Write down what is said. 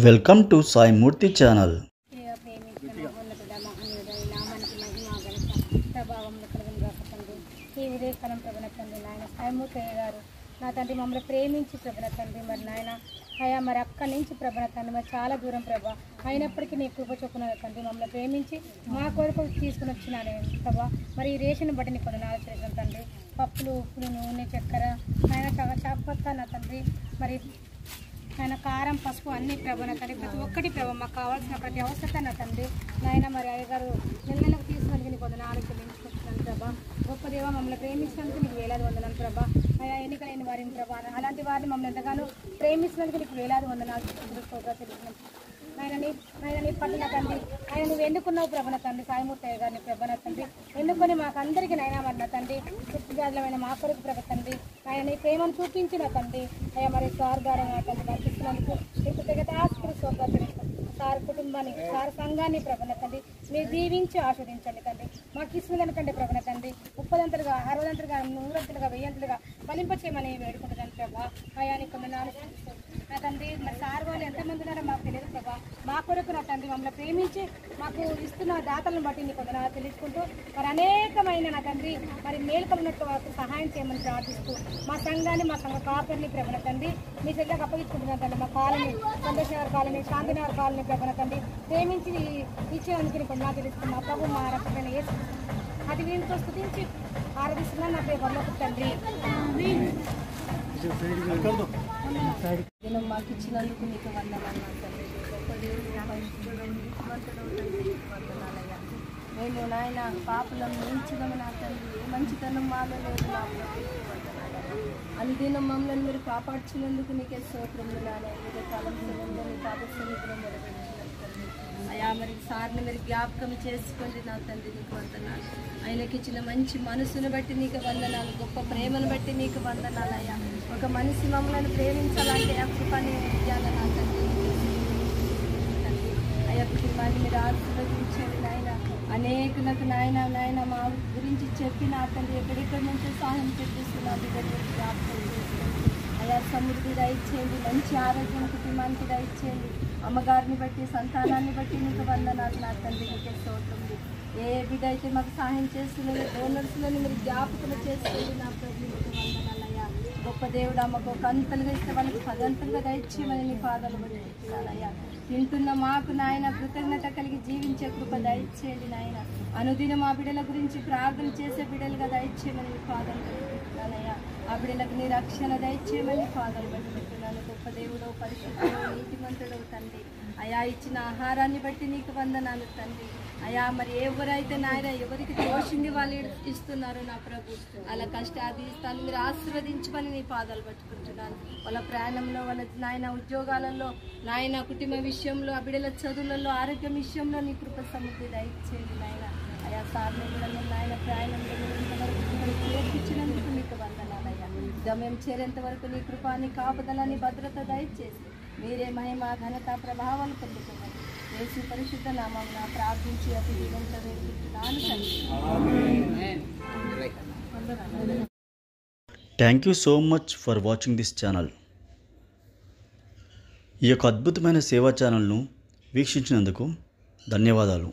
Welcome to Sai Murthy channel. నా తండ్రి మమ్మల్ని ప్రేమించి ప్రభున తండ్రి మరి నాయన అయ్యా మరి అక్కడి నుంచి ప్రభున తండ్రి మరి చాలా దూరం ప్రభా అయినప్పటికీ నీ కృప చొప్పున తండ్రి మమ్మల్ని ప్రేమించి మా కొరకు తీసుకుని వచ్చినానే ప్రభా మరి ఈ రేషన్ బట్టి నీ కొన్ని ఆలోచన తండ్రి పప్పులు ఉప్పులు నూనె చక్కెర ఆయన చాపత్తా నా తండ్రి మరి ఆయన కారం పసుపు అన్ని ప్రభా నా తండ్రి ప్రతి ఒక్కటి ప్రభా మాకు కావాల్సిన ప్రతి అవసరత నా తండ్రి నాయన మరి అయ్యగారు నెలకు తీసుకొని నీ కొన్ని ఆలోచన ఎంచుకుంటున్నాను ప్రభా గొప్ప దేవ మమ్మల్ని ప్రేమించినందుకు నీకు వేలాది వందనాలు ప్రభా అయా ఎన్నికలైన వారిని ప్రభా అలాంటి వారిని మమ్మల్ని ఎంతగానో ప్రేమించినందుకు నీకు వేలాది వందనాలు తెలుస్తున్నాను. ఆయన పట్ల తండ్రి ఆయన నువ్వు ఎన్నుకున్నావు ప్రభన తండ్రి సాయిమూర్తి గారిని ప్రభన తండ్రి ఎన్నుకొని మాకు అందరికీ నైనా అన్న తండ్రి తృప్తిజాతమైన మా కొరకు ప్రభ తండ్రి ఆయన నీ ప్రేమను చూపించిన తండ్రి అయ్యా మరి సార్ గారు తండ్రి నడిపిస్తున్నందుకు నీకు తెగదాస్కరి సోదరు సార్ కుటుంబాన్ని సార్ సంఘాన్ని ప్రభన తండ్రి మీరు దీవించి ఆస్వాదించండి తండ్రి మాకు ఇస్తున్నదంటే ప్రభన తండ్రి 30ంతలుగా 60ంతలుగా 100ంతలుగా 1000ంతలుగా ఫలింప చేయమని వేడుకుంటుందని ప్రభా అయా నీకు నా తండ్రి మరి సార్ వాళ్ళు ఎంతమంది ఉన్నారో మాకు తెలియదు ప్రభా మా కొరకు నా తండ్రి మమ్మల్ని ప్రేమించి మాకు ఇస్తున్న దాతలను బట్టి నీకు వందనాలు తెలుసుకుంటూ మరి అనేకమైన నా తండ్రి మరి మేలుకలున్నట్టు వాళ్ళకు సహాయం చేయమని ప్రార్థిస్తూ మా సంఘాన్ని మా సంఘ కాపరిని ప్రభన తండ్రి మీ దగ్గరకు అప్పగించుకుంటున్నాను తండ్రి మా కాలనీ సంతోషనగర్ కాలనీ శాంతినగర్ కాలనీ ప్రభన తండ్రి ప్రేమించి ఇచ్చేందుకు నీకు వందనాలు తెలుస్తుంది మా ప్రభు మా రకమైన ఏ అది వీరితో స్థుతించి ఆరాధిస్తున్నాను నా ప్రేమలోకి తండ్రి నేను మాకు ఇచ్చినందుకు నీకు వందనాలు తండ్రి గొప్ప దేవుడు వందనాలయ్యా మేము నాయన పాపలం మించడము నా తండ్రి ఏ మంచితనం మాలో లేదు నా అనుదినం మమ్మల్ని మీరు కాపాడుచున్నందుకు నీకే స్తోత్రములు నాయన కాలం నీ పాప సన్నిధిలో అయా మరి సార్ని మీరు జ్ఞాపకం చేసుకోండి నా తండ్రి నీకు వందనాలు ఆయనకి ఇచ్చిన మంచి మనసును బట్టి నీకు వందనాలు గొప్ప ప్రేమను బట్టి నీకు వందనాలు అయ్యా ఒక మనిషి మమ్మల్ని ప్రేమించాలంటే ఆ కృపని విద్యాల నా తండ్రి అయ్యా కుటుంబాన్ని మీరు ఆశీర్వదించండి నాయన అనేకులకు నాయన మా గురించి చెప్పి నా తండ్రి ఎక్కడెక్కడి నుంచో సహాయం తెప్పిస్తున్నా బిడ్డలు జ్ఞాపకం చేసుకోండి అయ్యా సమృద్ధి దయచేయండి మంచి ఆరోగ్యం కుటుంబానికి దయచేయండి అమ్మగారిని బట్టి సంతానాన్ని బట్టి నీకు వందనాలు నా తండ్రి నీకే స్తోత్రములు ఏ బిడ్డ అయితే మాకు సహాయం చేస్తున్నదో డోనర్స్లను మీరు జ్ఞాపకలు చేసుకోండి నా ప్రభు నీకు వందనాలయ్యా గొప్ప దేవుడు అమ్మకు ఒక అంతలుగా ఇస్తే వాళ్ళకి 10 అంతలుగా దయచేయమని నీ పాదాలు పట్టుకుంటున్నానయ్యా తింటున్న మాకు నాయన కృతజ్ఞత కలిగి జీవించే కృప దయచేయండి నాయన అనుదినం ఆ బిడ్డల గురించి ప్రార్థన చేసే బిడ్డలుగా దయచేయమని నీ పాదాలు పట్టుకుంటున్నానయ్యా ఆ బిడ్డలకు నీ రక్షణ దయచేయమని పాదాలు పట్టుకుంటున్నాను గొప్ప దేవుడు పరిశుద్ధుడు నీతిమంతుడు తండ్రి అయా ఇచ్చిన ఆహారాన్ని బట్టి నీకు వందనాలు తండ్రి అయా మరి ఎవరైతే నాయన ఎవరికి తోచింది వాళ్ళు ఇస్తున్నారు నా ప్రభు అలా కష్టాధిస్తాన్ని మీరు ఆశీర్వదించమని నీ పాదాలు పట్టుకుంటున్నాను వాళ్ళ ప్రయాణంలో వాళ్ళ నాయన ఉద్యోగాలలో నాయన కుటుంబ విషయంలో ఆ బిడ్డల చదువులలో ఆరోగ్యం విషయంలో నీ కృప సమృద్ధి దయచేయండి నాయన అయా సార్ని కూడా నాయన ప్రయాణంలో ఇంతవరకు చేర్పించినందుకు నీకు వందనాలయ్యా గమ్యం చేరేంత వరకు నీ కృపాన్ని కాపుదలని భద్రత దయచేసి మీరే మహిమ ఘనత ప్రభావాలు పొందుతున్నారు యేసు పరిశుద్ధ నామమున ప్రార్థించి అతి దీవెనతో వేడుకుంటున్నాను తండ్రి. Thank you so much for watching this channel. ఈ యొక్క అద్భుతమైన సేవా ఛానల్ను వీక్షించినందుకు ధన్యవాదాలు.